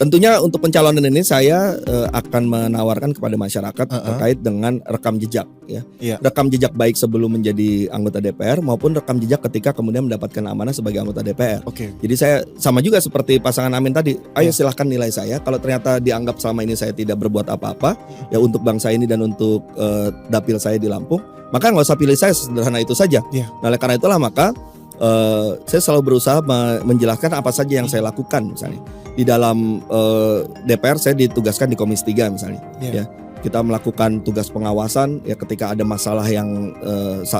Tentunya untuk pencalonan ini saya akan menawarkan kepada masyarakat terkait dengan rekam jejak ya. Rekam jejak baik sebelum menjadi anggota DPR maupun rekam jejak ketika kemudian mendapatkan amanah sebagai anggota DPR. Jadi saya sama juga seperti pasangan Amin tadi. Ayo silahkan nilai saya. Kalau ternyata dianggap selama ini saya tidak berbuat apa-apa ya untuk bangsa ini dan untuk dapil saya di Lampung, maka nggak usah pilih saya, sederhana itu saja. Nah, oleh karena itulah maka saya selalu berusaha menjelaskan apa saja yang saya lakukan. Misalnya di dalam DPR saya ditugaskan di Komisi 3 misalnya ya, kita melakukan tugas pengawasan ya, ketika ada masalah yang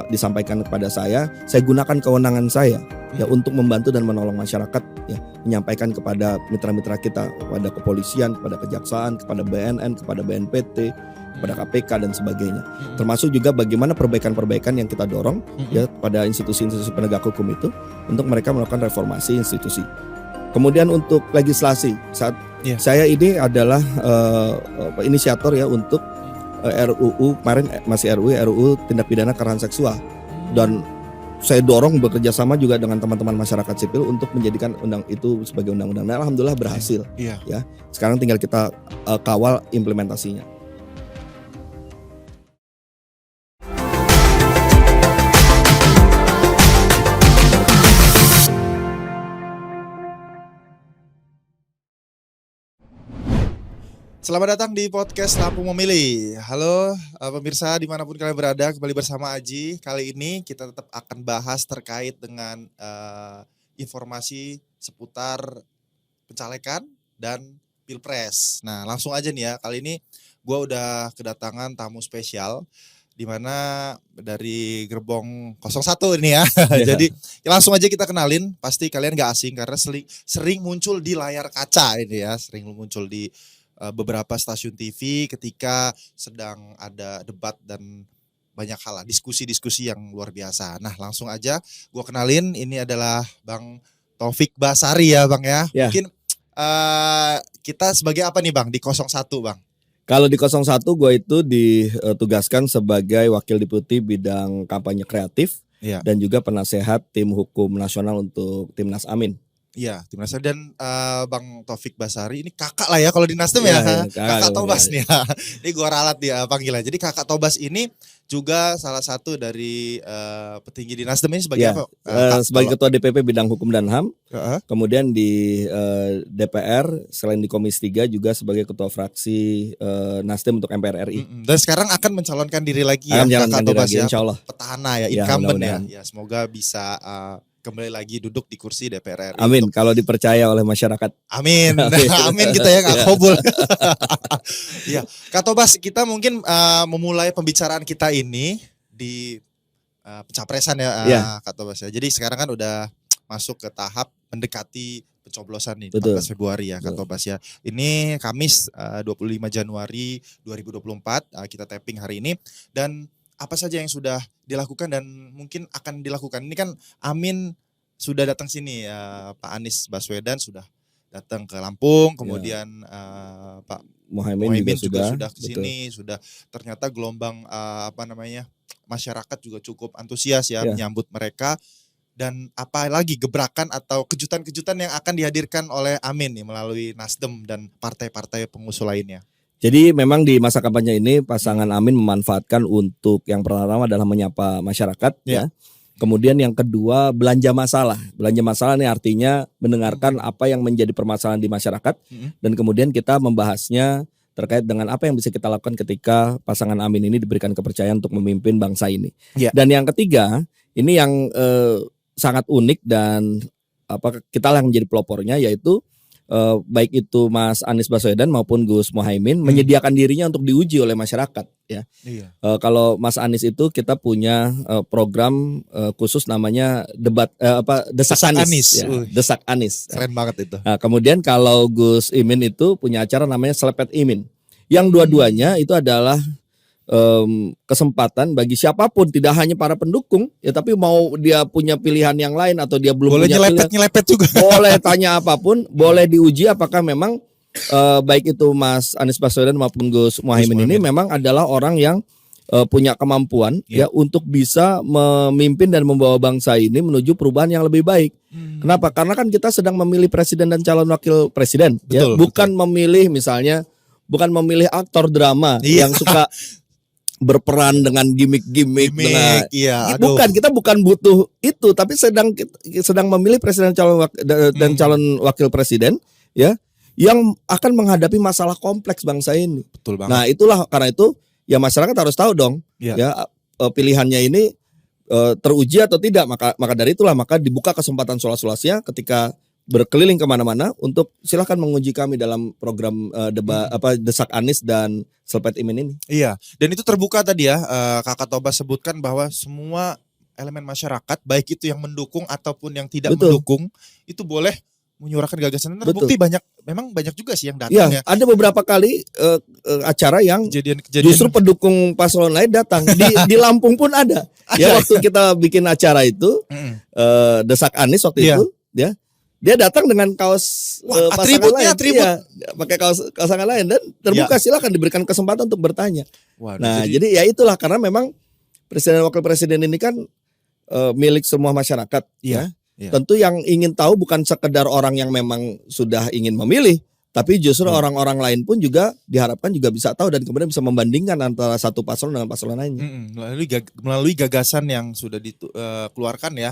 disampaikan kepada saya gunakan kewenangan saya ya untuk membantu dan menolong masyarakat ya, menyampaikan kepada mitra-mitra kita, kepada kepolisian, kepada kejaksaan, kepada BNN, kepada BNPT, kepada KPK dan sebagainya. Termasuk juga bagaimana perbaikan-perbaikan yang kita dorong ya pada institusi-institusi penegak hukum itu untuk mereka melakukan reformasi institusi. Kemudian untuk legislasi, saat saya ini adalah inisiator ya untuk RUU, kemarin masih RUU tindak pidana kekerasan seksual, dan saya dorong bekerja sama juga dengan teman-teman masyarakat sipil untuk menjadikan undang itu sebagai undang-undang. Dan alhamdulillah berhasil. Ya. Sekarang tinggal kita kawal implementasinya. Selamat datang di podcast Lampung Memilih. Halo pemirsa dimanapun kalian berada, kembali bersama Aji. Kali ini kita tetap akan bahas terkait dengan informasi seputar pencalekan dan pilpres. Nah langsung aja nih ya, kali ini gue udah kedatangan tamu spesial di mana dari gerbong 01 ini ya. Jadi langsung aja kita kenalin, pasti kalian gak asing karena sering muncul di layar kaca ini ya, sering muncul di beberapa stasiun TV ketika sedang ada debat dan banyak hal, diskusi-diskusi yang luar biasa. Nah langsung aja gue kenalin, ini adalah Bang Taufik Basari ya Bang ya. Mungkin kita sebagai apa nih Bang di 01 Bang? Kalau di 01 gue itu ditugaskan sebagai wakil deputi bidang kampanye kreatif dan juga penasehat tim hukum nasional untuk Timnas Amin. Iya, Timnas dan Bang Taufik Basari ini kakak lah ya kalau di Nasdem ya, kakak Tobas nih ya. Ini gua ralat dia panggilan. Jadi kakak Tobas ini juga salah satu dari petinggi di Nasdem ini sebagai apa? Sebagai ketua DPP bidang hukum dan HAM. Kemudian di DPR selain di Komisi 3 juga sebagai ketua fraksi Nasdem untuk MPR RI. Dan sekarang akan mencalonkan diri lagi ya kakak Tobas ya. Insyaallah. Petahana ya, incumbent ya. Semoga bisa kembali lagi duduk di kursi DPR RI. Amin, kalau dipercaya oleh masyarakat. Amin. Amin kita ya, gak kobul. Ya, Kak Tobas, kita mungkin memulai pembicaraan kita ini di pencapresan ya, Kak Tobas ya. Jadi sekarang kan udah masuk ke tahap mendekati pencoblosan nih, 14 Februari ya Kak Tobas ya. Ini Kamis 25 Januari 2024, kita tapping hari ini. Dan apa saja yang sudah dilakukan dan mungkin akan dilakukan? Ini kan Amin sudah datang sini ya, Pak Anies Baswedan sudah datang ke Lampung, kemudian Pak Muhaimin juga sudah ke sini, sudah ternyata gelombang masyarakat juga cukup antusias ya menyambut mereka. Dan apalagi gebrakan atau kejutan-kejutan yang akan dihadirkan oleh Amin nih melalui Nasdem dan partai-partai pengusung lainnya. Jadi memang di masa kampanye ini pasangan Amin memanfaatkan untuk yang pertama adalah menyapa masyarakat ya. Kemudian yang kedua belanja masalah. Belanja masalah ini artinya mendengarkan apa yang menjadi permasalahan di masyarakat dan kemudian kita membahasnya terkait dengan apa yang bisa kita lakukan ketika pasangan Amin ini diberikan kepercayaan untuk memimpin bangsa ini. Dan yang ketiga, ini yang sangat unik dan kita lah yang menjadi pelopornya, yaitu baik itu Mas Anies Baswedan maupun Gus Muhaimin menyediakan dirinya untuk diuji oleh masyarakat ya. Kalau Mas Anies itu kita punya program khusus namanya Desak Anies. Ya, Desak Anies. Keren banget itu. Nah, kemudian kalau Gus Imin itu punya acara namanya Selepet Imin. Yang dua-duanya itu adalah kesempatan bagi siapapun, tidak hanya para pendukung ya, tapi mau dia punya pilihan yang lain atau dia belum boleh punya nyelepet juga, boleh tanya apapun, boleh diuji apakah memang baik itu Mas Anies Baswedan maupun Gus Muhaimin ini memang adalah orang yang punya kemampuan ya untuk bisa memimpin dan membawa bangsa ini menuju perubahan yang lebih baik. Kenapa? Karena kan kita sedang memilih presiden dan calon wakil presiden, betul, ya, bukan betul. memilih misalnya, bukan memilih aktor drama yang suka berperan dengan gimmick-gimmick dengan bukan, kita bukan butuh itu, tapi sedang memilih presiden dan calon wakil presiden ya yang akan menghadapi masalah kompleks bangsa ini. Betul banget. Nah, itulah karena itu ya masyarakat harus tahu dong ya pilihannya ini teruji atau tidak, maka dari itulah maka dibuka kesempatan solas-solasnya ketika berkeliling kemana-mana untuk silahkan menguji kami dalam program debat Desak Anies dan Selpet Imin ini. Iya, dan itu terbuka tadi ya, Kakak Tobas sebutkan bahwa semua elemen masyarakat baik itu yang mendukung ataupun yang tidak mendukung itu boleh menyuarakan gagasan. Terbukti memang banyak juga sih yang datang ya. Ada beberapa kali acara yang justru pendukung paslon lain datang. Di Lampung pun ada. Ya, waktu kita bikin acara itu Desak Anies waktu itu ya. Dia datang dengan kaos pasangan lain. Iya, pakai kaos pasangan lain dan terbuka silakan diberikan kesempatan untuk bertanya. Nah, jadi ya itulah karena memang presiden dan wakil presiden ini kan milik semua masyarakat ya. Tentu yang ingin tahu bukan sekedar orang yang memang sudah ingin memilih, tapi justru orang-orang lain pun juga diharapkan juga bisa tahu dan kemudian bisa membandingkan antara satu paslon dengan paslon lainnya. Melalui gagasan yang sudah dikeluarkan ya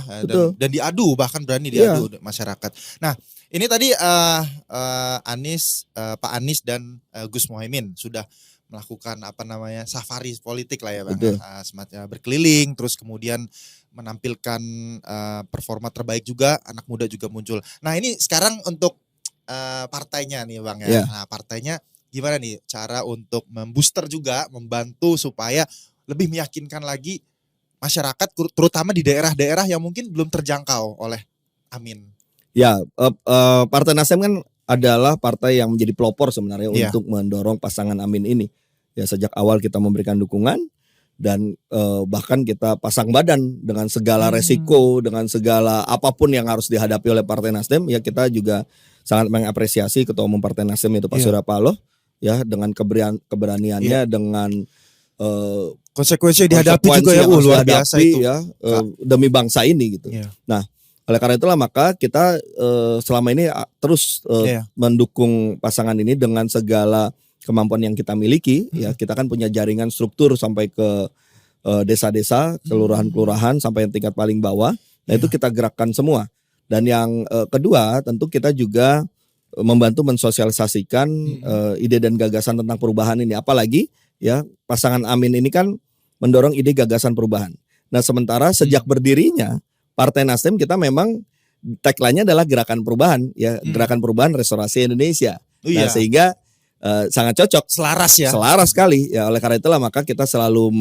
dan diadu, bahkan berani diadu masyarakat. Nah, ini tadi Pak Anies dan Gus Muhaimin sudah melakukan safari politik lah ya Bang. Semacam berkeliling terus kemudian menampilkan performa terbaik juga, anak muda juga muncul. Nah, ini sekarang untuk partainya nih Bang ya. Nah, partainya gimana nih cara untuk membooster juga, membantu supaya lebih meyakinkan lagi masyarakat terutama di daerah-daerah yang mungkin belum terjangkau oleh Amin. Ya, Partai Nasdem kan adalah partai yang menjadi pelopor sebenarnya untuk mendorong pasangan Amin ini. Ya, sejak awal kita memberikan dukungan dan bahkan kita pasang badan dengan segala resiko, dengan segala apapun yang harus dihadapi oleh Partai Nasdem. Ya, kita juga sangat mengapresiasi Ketua Umum Partai Nasdem itu Pak Surya Paloh ya dengan keberaniannya dengan konsekuensi dihadapi juga ya luar biasa itu ya demi bangsa ini gitu. Nah, oleh karena itulah maka kita selama ini terus mendukung pasangan ini dengan segala kemampuan yang kita miliki. Ya, kita kan punya jaringan struktur sampai ke desa-desa, kelurahan-kelurahan sampai yang tingkat paling bawah. Nah, itu kita gerakkan semua. Dan yang kedua, tentu kita juga membantu mensosialisasikan ide dan gagasan tentang perubahan ini. Apalagi ya pasangan Amin ini kan mendorong ide gagasan perubahan. Nah, sementara sejak berdirinya Partai Nasdem kita memang tagline-nya adalah gerakan perubahan ya, gerakan perubahan restorasi Indonesia. Nah, sehingga sangat cocok, selaras sekali ya. Oleh karena itulah maka kita selalu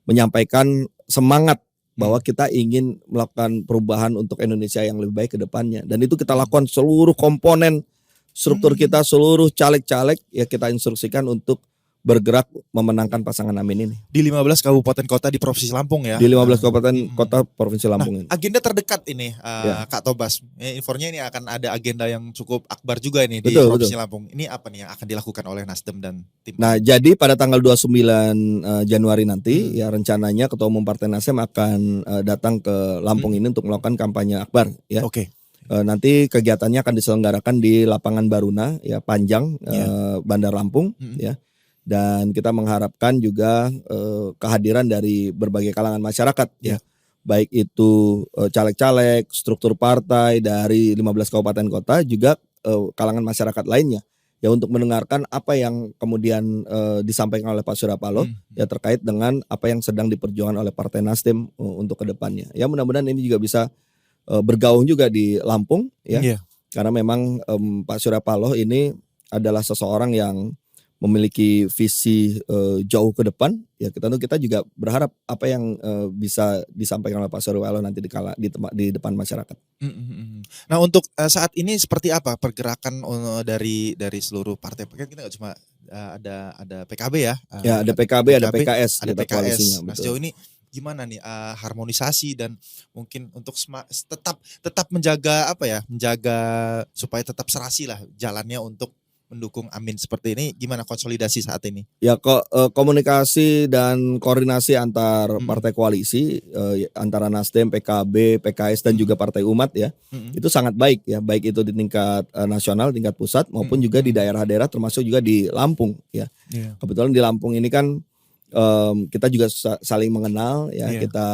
menyampaikan semangat bahwa kita ingin melakukan perubahan untuk Indonesia yang lebih baik ke depannya, dan itu kita lakukan seluruh komponen struktur kita, seluruh caleg-caleg ya kita instruksikan untuk bergerak memenangkan pasangan Amin ini. Di 15 kabupaten kota di Provinsi Lampung ya. Di 15 kabupaten kota Provinsi Lampung ini. Agenda terdekat ini Kak Tobas. Infonya ini akan ada agenda yang cukup akbar juga ini di Provinsi Lampung. Ini apa nih yang akan dilakukan oleh Nasdem dan tim? Nah, jadi pada tanggal 29 Januari nanti ya rencananya Ketua Umum Partai Nasdem akan datang ke Lampung ini untuk melakukan kampanye akbar ya. Nanti kegiatannya akan diselenggarakan di lapangan Baruna ya Panjang Bandar Lampung ya. Dan kita mengharapkan juga kehadiran dari berbagai kalangan masyarakat ya. Baik itu caleg-caleg, struktur partai dari 15 kabupaten kota, juga kalangan masyarakat lainnya ya untuk mendengarkan apa yang kemudian disampaikan oleh Pak Surya Paloh ya terkait dengan apa yang sedang diperjuangkan oleh Partai Nasdem untuk kedepannya. Ya, mudah-mudahan ini juga bisa bergaung juga di Lampung ya. Karena memang Pak Surya Paloh ini adalah seseorang yang memiliki visi jauh ke depan ya. Kita juga berharap apa yang bisa disampaikan oleh Pak Surya Paloh nanti di depan masyarakat. Nah, untuk saat ini seperti apa pergerakan dari seluruh partai? Kita nggak cuma ada PKB ya. Ada PKB, ada PKS, ada PKS. Nah, sejauh ini gimana nih harmonisasi dan mungkin untuk tetap menjaga menjaga supaya tetap serasi lah jalannya untuk mendukung Amin seperti ini, gimana konsolidasi saat ini? Ya komunikasi dan koordinasi antar partai koalisi antara Nasdem, PKB, PKS dan juga Partai Umat ya, itu sangat baik ya, baik itu di tingkat nasional, tingkat pusat maupun juga di daerah-daerah termasuk juga di Lampung ya. Kebetulan di Lampung ini kan kita juga saling mengenal ya, kita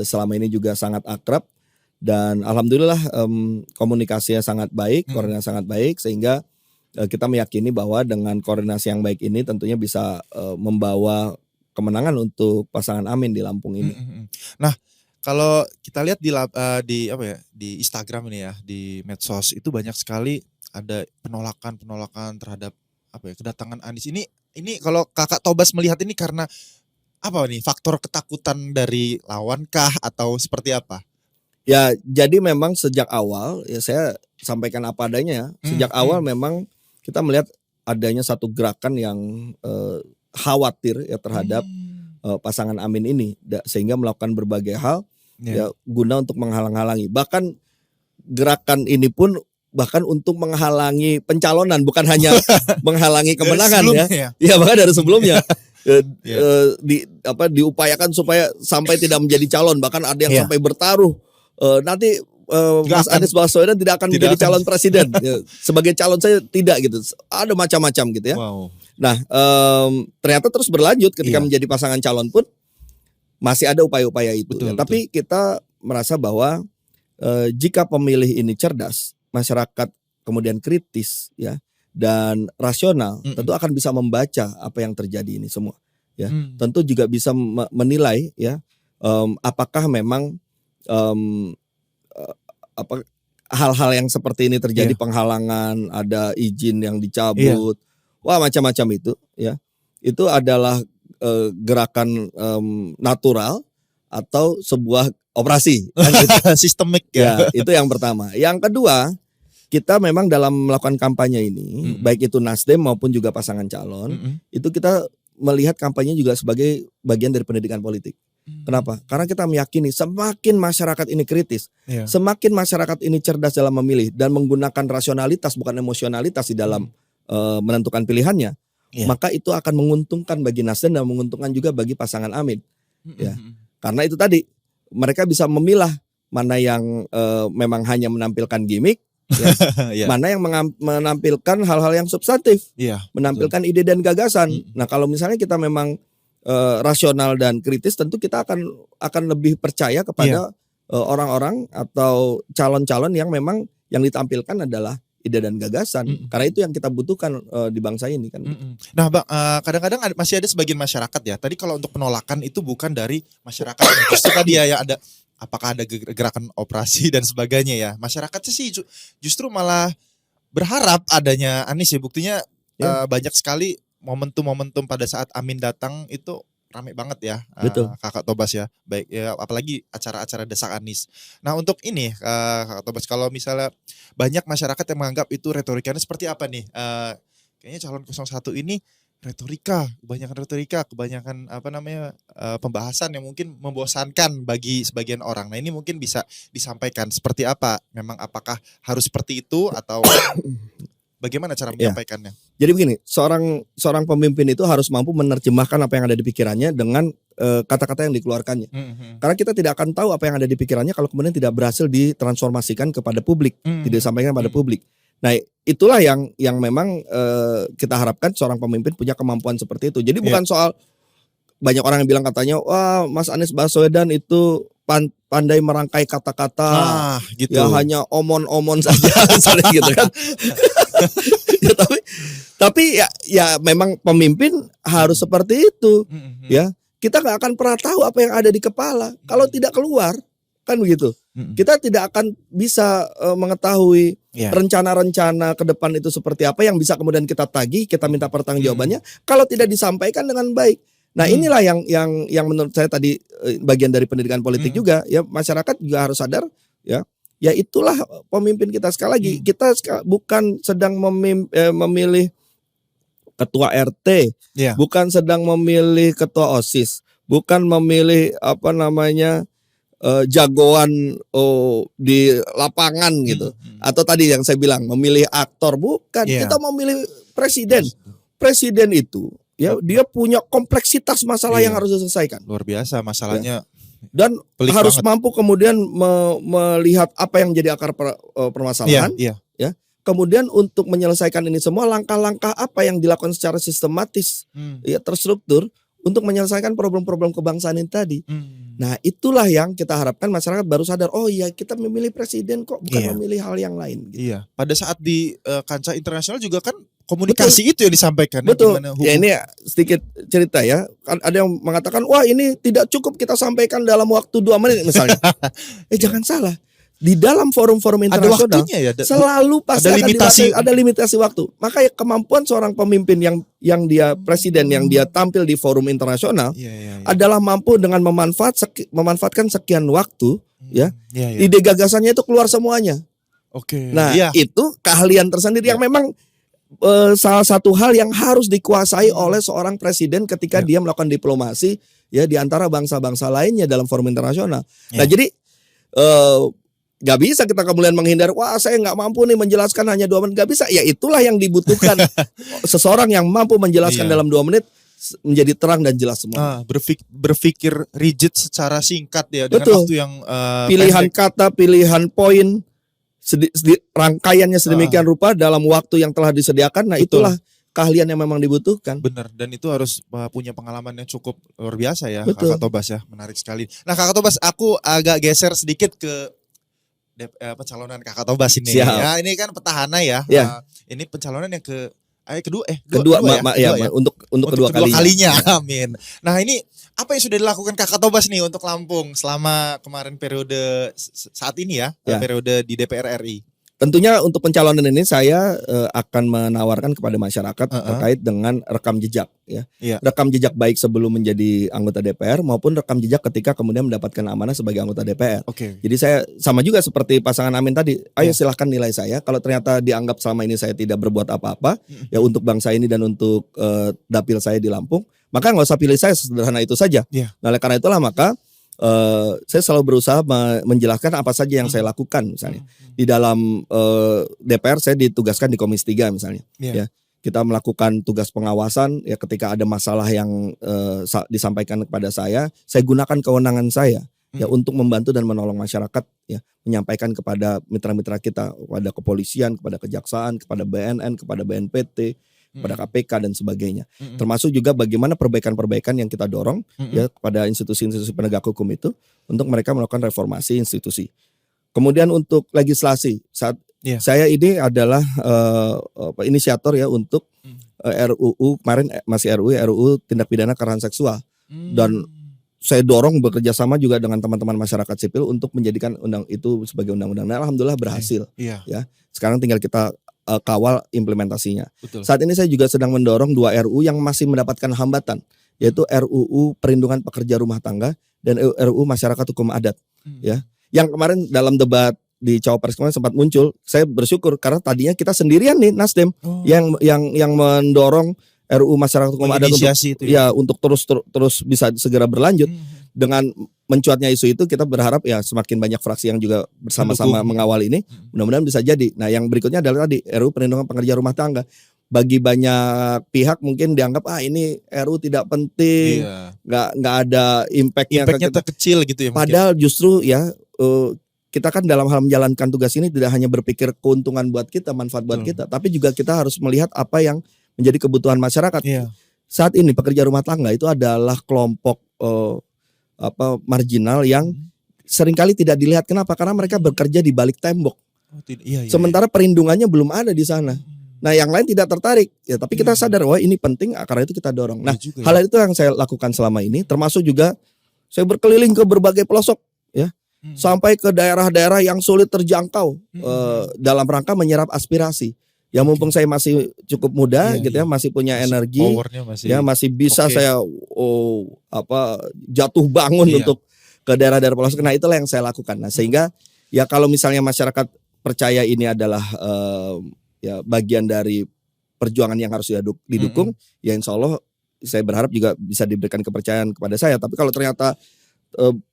selama ini juga sangat akrab dan alhamdulillah komunikasinya sangat baik, koordinasi sangat baik sehingga kita meyakini bahwa dengan koordinasi yang baik ini tentunya bisa membawa kemenangan untuk pasangan Amin di Lampung ini. Nah, kalau kita lihat di Instagram ini ya, di medsos itu banyak sekali ada penolakan terhadap kedatangan Anies ini kalau Kakak Tobas melihat ini karena apa nih, faktor ketakutan dari lawan kah atau seperti apa? Ya, jadi memang sejak awal ya saya sampaikan apa adanya ya. Sejak awal memang kita melihat adanya satu gerakan yang khawatir ya terhadap pasangan Amin ini sehingga melakukan berbagai hal ya guna untuk menghalang-halangi. Bahkan gerakan ini pun bahkan untuk menghalangi pencalonan, bukan hanya menghalangi kemenangan ya. Ya bahkan dari sebelumnya diupayakan supaya sampai tidak menjadi calon, bahkan ada yang sampai bertaruh nanti Mas Anies Baswedan tidak akan menjadi calon presiden ya, sebagai calon saya tidak gitu, ada macam-macam gitu ya. Nah ternyata terus berlanjut ketika menjadi pasangan calon pun masih ada upaya-upaya itu ya. Tapi kita merasa bahwa jika pemilih ini cerdas, masyarakat kemudian kritis ya dan rasional, tentu akan bisa membaca apa yang terjadi ini semua ya. Tentu juga bisa menilai ya apakah memang hal-hal yang seperti ini terjadi, penghalangan, ada izin yang dicabut, wah macam-macam itu ya. Itu adalah gerakan natural atau sebuah operasi sistemik ya. Itu yang pertama. Yang kedua, kita memang dalam melakukan kampanye ini, baik itu Nasdem maupun juga pasangan calon, itu kita melihat kampanye juga sebagai bagian dari pendidikan politik. Kenapa? Karena kita meyakini semakin masyarakat ini kritis, semakin masyarakat ini cerdas dalam memilih dan menggunakan rasionalitas bukan emosionalitas di dalam menentukan pilihannya, maka itu akan menguntungkan bagi Nasdem dan menguntungkan juga bagi pasangan Amin. Ya, karena itu tadi mereka bisa memilah mana yang memang hanya menampilkan gimmick, mana yang menampilkan hal-hal yang substantif, menampilkan ide dan gagasan. Nah kalau misalnya kita memang rasional dan kritis, tentu kita akan lebih percaya kepada orang-orang atau calon-calon yang memang yang ditampilkan adalah ide dan gagasan. Karena itu yang kita butuhkan di bangsa ini kan. Nah Bang, kadang-kadang masih ada sebagian masyarakat ya. Tadi kalau untuk penolakan itu bukan dari masyarakat, justru tadi ya ada apakah ada gerakan operasi dan sebagainya ya. Masyarakatnya sih justru malah berharap adanya Anies ya. Buktinya banyak sekali momentum-momentum pada saat Amin datang itu rame banget ya. Betul. Kakak Tobas ya. Baik ya, apalagi acara-acara desak Anies. Nah untuk ini Kakak Tobas, kalau misalnya banyak masyarakat yang menganggap itu retorikanya seperti apa nih? Kayaknya calon 01 ini kebanyakan pembahasan yang mungkin membosankan bagi sebagian orang. Nah ini mungkin bisa disampaikan seperti apa? Memang apakah harus seperti itu atau bagaimana cara menyampaikannya? Jadi begini, seorang pemimpin itu harus mampu menerjemahkan apa yang ada di pikirannya dengan kata-kata yang dikeluarkannya. Karena kita tidak akan tahu apa yang ada di pikirannya kalau kemudian tidak berhasil ditransformasikan kepada publik, tidak disampaikan pada publik. Nah, itulah yang memang kita harapkan seorang pemimpin punya kemampuan seperti itu. Jadi bukan soal banyak orang yang bilang katanya, wah Mas Anies Baswedan itu pandai merangkai kata-kata, gitu. Ya hanya omon-omon saja, misalnya gitu kan. Ya, tapi ya memang pemimpin harus seperti itu, ya. Kita nggak akan pernah tahu apa yang ada di kepala kalau tidak keluar, kan begitu. Kita tidak akan bisa mengetahui rencana-rencana ke depan itu seperti apa yang bisa kemudian kita tagih, kita minta pertanggungjawabannya kalau tidak disampaikan dengan baik. Nah inilah yang menurut saya tadi bagian dari pendidikan politik juga ya, masyarakat juga harus sadar ya itulah pemimpin kita. Sekali lagi kita bukan sedang memilih ketua RT, bukan sedang memilih ketua OSIS, bukan memilih jagoan di lapangan gitu, atau tadi yang saya bilang memilih aktor, bukan. Kita memilih presiden itu ya dia punya kompleksitas masalah yang harus diselesaikan. Luar biasa masalahnya. Dan harus mampu kemudian melihat apa yang jadi akar permasalahan. Ya. Kemudian untuk menyelesaikan ini semua, langkah-langkah apa yang dilakukan secara sistematis, ya terstruktur untuk menyelesaikan problem-problem kebangsaan ini tadi. Nah, itulah yang kita harapkan masyarakat baru sadar, oh iya kita memilih presiden kok, bukan memilih hal yang lain. Gitu. Iya. Pada saat di kancah internasional juga kan komunikasi itu yang disampaikan. Betul. Ya ini sedikit cerita ya. Ada yang mengatakan, wah ini tidak cukup kita sampaikan dalam waktu 2 menit misalnya. Jangan salah. Di dalam forum-forum internasional selalu pasti ada limitasi waktu. Maka kemampuan seorang pemimpin yang dia presiden yang dia tampil di forum internasional adalah mampu dengan memanfaatkan sekian waktu ide gagasannya itu keluar semuanya. Nah, itu keahlian tersendiri yang memang salah satu hal yang harus dikuasai oleh seorang presiden ketika dia melakukan diplomasi ya di antara bangsa-bangsa lainnya dalam forum internasional. Nah, jadi gak bisa kita kemudian menghindar, wah saya gak mampu nih menjelaskan hanya 2 menit. Gak bisa, ya itulah yang dibutuhkan. Seseorang yang mampu menjelaskan dalam 2 menit menjadi terang dan jelas semua. Berpikir rigid secara singkat ya. Dengan waktu yang pilihan pendek. Kata, pilihan poin, rangkaiannya sedemikian rupa dalam waktu yang telah disediakan. Nah itulah keahlian yang memang dibutuhkan. Benar, dan itu harus punya pengalaman yang cukup luar biasa ya. Kakak Tobas ya, menarik sekali. Nah Kakak Tobas, aku agak geser sedikit ke pencalonan Kakak Tobas ini. Ya, ini kan petahana ya. Ini pencalonan yang kedua untuk kedua kalinya. Amin. Nah, ini apa yang sudah dilakukan Kakak Tobas nih untuk Lampung selama kemarin periode saat ini ya. Periode di DPR RI? Tentunya untuk pencalonan ini saya akan menawarkan kepada masyarakat terkait dengan rekam jejak ya. Rekam jejak baik sebelum menjadi anggota DPR maupun rekam jejak ketika kemudian mendapatkan amanah sebagai anggota DPR. Jadi saya sama juga seperti pasangan Amin tadi, ayo silahkan nilai saya. Kalau ternyata dianggap selama ini saya tidak berbuat apa-apa ya untuk bangsa ini dan untuk dapil saya di Lampung, maka nggak usah pilih saya, sederhana itu saja. Nah, oleh karena itulah maka saya selalu berusaha menjelaskan apa saja yang saya lakukan misalnya. Di dalam DPR saya ditugaskan di Komisi 3 misalnya. Ya, kita melakukan tugas pengawasan ya ketika ada masalah yang disampaikan kepada saya gunakan kewenangan saya ya untuk membantu dan menolong masyarakat ya, menyampaikan kepada mitra-mitra kita, kepada kepolisian, kepada kejaksaan, kepada BNN, kepada BNPT, pada KPK dan sebagainya. Termasuk juga bagaimana perbaikan-perbaikan yang kita dorong ya kepada institusi-institusi penegak hukum itu untuk mereka melakukan reformasi institusi. Kemudian untuk legislasi, saat saya ini adalah inisiator ya untuk RUU kemarin masih RUU tindak pidana kekerasan seksual. Dan saya dorong bekerja sama juga dengan teman-teman masyarakat sipil untuk menjadikan undang itu sebagai undang-undang. Nah, alhamdulillah berhasil. Ya. Sekarang tinggal kita kawal implementasinya. Saat ini saya juga sedang mendorong 2 RUU yang masih mendapatkan hambatan, yaitu RUU Perlindungan Pekerja Rumah Tangga dan RUU Masyarakat Hukum Adat. Ya, yang kemarin dalam debat di Cawapres kemarin sempat muncul, saya bersyukur karena tadinya kita sendirian nih Nasdem yang mendorong RUU Masyarakat Hukum Adat untuk terus bisa segera berlanjut. Dengan mencuatnya isu itu kita berharap ya semakin banyak fraksi yang juga bersama-sama mengawal ini, mudah-mudahan bisa jadi. Nah, yang berikutnya adalah tadi RUU Perlindungan Pekerja Rumah Tangga. Bagi banyak pihak mungkin dianggap ini RUU tidak penting, nggak ada impactnya kecil gitu ya. Padahal justru ya kita kan dalam hal menjalankan tugas ini tidak hanya berpikir keuntungan buat kita, manfaat buat kita, tapi juga kita harus melihat apa yang menjadi kebutuhan masyarakat. Saat ini pekerja rumah tangga itu adalah kelompok marginal yang seringkali tidak dilihat. Kenapa? Karena mereka bekerja di balik tembok. Sementara perlindungannya belum ada di sana. Nah, yang lain tidak tertarik. Ya, tapi kita sadar wah ini penting, karena itu kita dorong. Nah, hal itu yang saya lakukan selama ini, termasuk juga saya berkeliling ke berbagai pelosok ya. Sampai ke daerah-daerah yang sulit terjangkau dalam rangka menyerap aspirasi. Ya mumpung saya masih cukup muda gitu ya, masih punya energi, masih bisa saya jatuh bangun untuk ke daerah-daerah pelosok. Nah, itulah yang saya lakukan. Nah, sehingga ya kalau misalnya masyarakat percaya ini adalah ya bagian dari perjuangan yang harus didukung, ya insya Allah saya berharap juga bisa diberikan kepercayaan kepada saya. Tapi kalau ternyata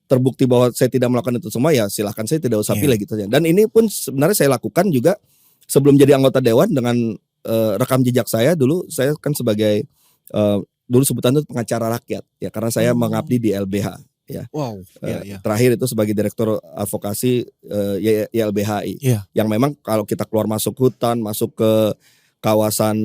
terbukti bahwa saya tidak melakukan itu semua, ya silahkan saya tidak usah pilih gitu ya. Dan ini pun sebenarnya saya lakukan juga sebelum jadi anggota dewan dengan rekam jejak saya dulu, saya kan sebagai dulu sebutan itu pengacara rakyat ya, karena saya mengabdi di LBH ya. Wow. Iya. Terakhir itu sebagai direktur advokasi YLBHI. Iya. Yang memang kalau kita keluar masuk hutan, masuk ke kawasan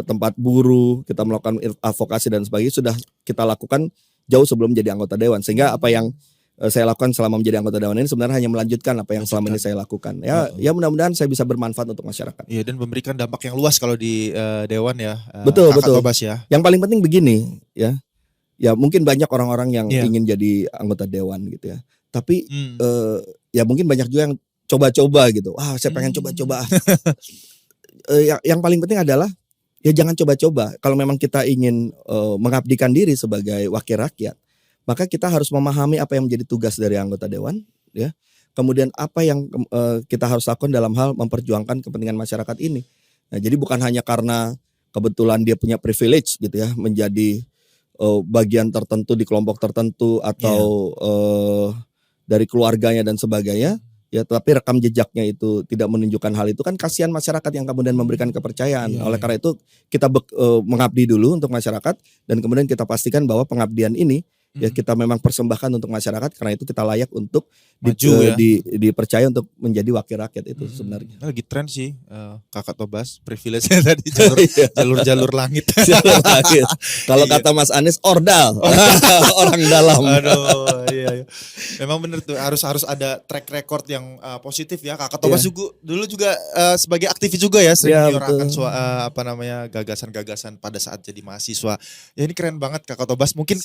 tempat buruh, kita melakukan advokasi dan sebagainya sudah kita lakukan jauh sebelum menjadi anggota dewan. Sehingga apa yang saya lakukan selama menjadi anggota dewan ini sebenarnya hanya melanjutkan apa yang selama ini saya lakukan. Ya mudah-mudahan saya bisa bermanfaat untuk masyarakat. Iya, dan memberikan dampak yang luas kalau di dewan ya. Betul. Tobas ya. Yang paling penting begini ya. Ya mungkin banyak orang-orang yang ingin jadi anggota dewan gitu ya. Tapi ya mungkin banyak juga yang coba-coba gitu. Saya pengen coba-coba. Yang paling penting adalah ya jangan coba-coba. Kalau memang kita ingin mengabdikan diri sebagai wakil rakyat, maka kita harus memahami apa yang menjadi tugas dari anggota dewan, ya. Kemudian apa yang kita harus lakukan dalam hal memperjuangkan kepentingan masyarakat ini. Nah, jadi bukan hanya karena kebetulan dia punya privilege gitu ya, menjadi bagian tertentu di kelompok tertentu atau dari keluarganya dan sebagainya. Ya, tapi rekam jejaknya itu tidak menunjukkan hal itu, kan kasihan masyarakat yang kemudian memberikan kepercayaan. Oleh karena itu kita mengabdi dulu untuk masyarakat dan kemudian kita pastikan bahwa pengabdian ini ya kita memang persembahkan untuk masyarakat, karena itu kita layak untuk dipercaya untuk menjadi wakil rakyat itu sebenarnya. Lagi tren sih Kakak Tobas, privilege-nya tadi jalur langit. Kalau kata Mas Anies, ordal. Orang dalam. Aduh, iya. Memang benar tuh, harus ada track record yang positif ya. Kakak Tobas dulu juga sebagai aktivis juga ya, sering menyuarakan gagasan-gagasan pada saat jadi mahasiswa. Ya ini keren banget Kakak Tobas. Mungkin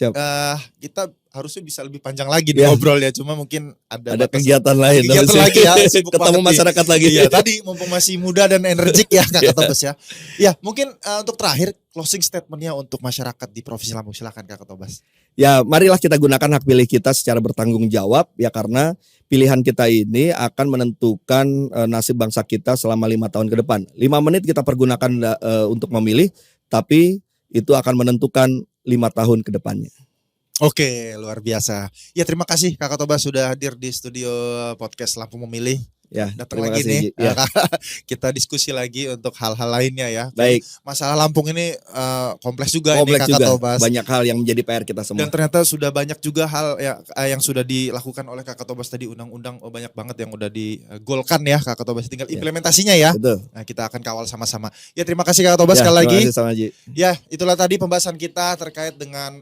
kita harusnya bisa lebih panjang lagi ngobrolnya, cuma mungkin ada kegiatan lain lagi ya, ketemu masyarakat lagi. Iya, tadi mumpung masih muda dan energik ya Kakak Tobas ya. Ya, mungkin untuk terakhir closing statementnya untuk masyarakat di Provinsi Lampung, silakan Kakak Tobas. Ya, marilah kita gunakan hak pilih kita secara bertanggung jawab ya, karena pilihan kita ini akan menentukan nasib bangsa kita selama 5 tahun ke depan. 5 menit kita pergunakan untuk memilih, tapi itu akan menentukan 5 tahun ke depannya. Oke, luar biasa. Ya, terima kasih Kakak Tobas sudah hadir di studio podcast Lampung Memilih. Ya, datang lagi nih. Ya. Kita diskusi lagi untuk hal-hal lainnya ya. Baik. Masalah Lampung ini kompleks juga ini Kakak Tobas. Banyak hal yang menjadi PR kita semua. Dan ternyata sudah banyak juga hal yang sudah dilakukan oleh Kakak Tobas tadi, undang-undang banyak banget yang udah digolkan ya Kakak Tobas, tinggal implementasinya ya. Betul. Nah, kita akan kawal sama-sama. Ya, terima kasih Kakak Tobas sekali lagi. Terima kasih sama Ji. Ya, itulah tadi pembahasan kita terkait dengan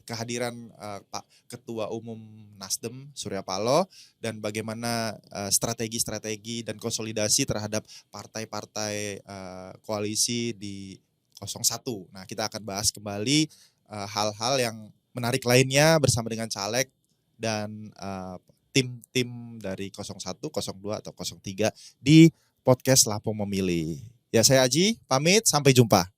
kehadiran Pak Ketua Umum Nasdem Surya Paloh dan bagaimana strategi dan konsolidasi terhadap partai-partai koalisi di 01. Nah, kita akan bahas kembali hal-hal yang menarik lainnya bersama dengan caleg dan tim-tim dari 01, 02 atau 03 di podcast Lampung Memilih. Ya, saya Aji pamit, sampai jumpa.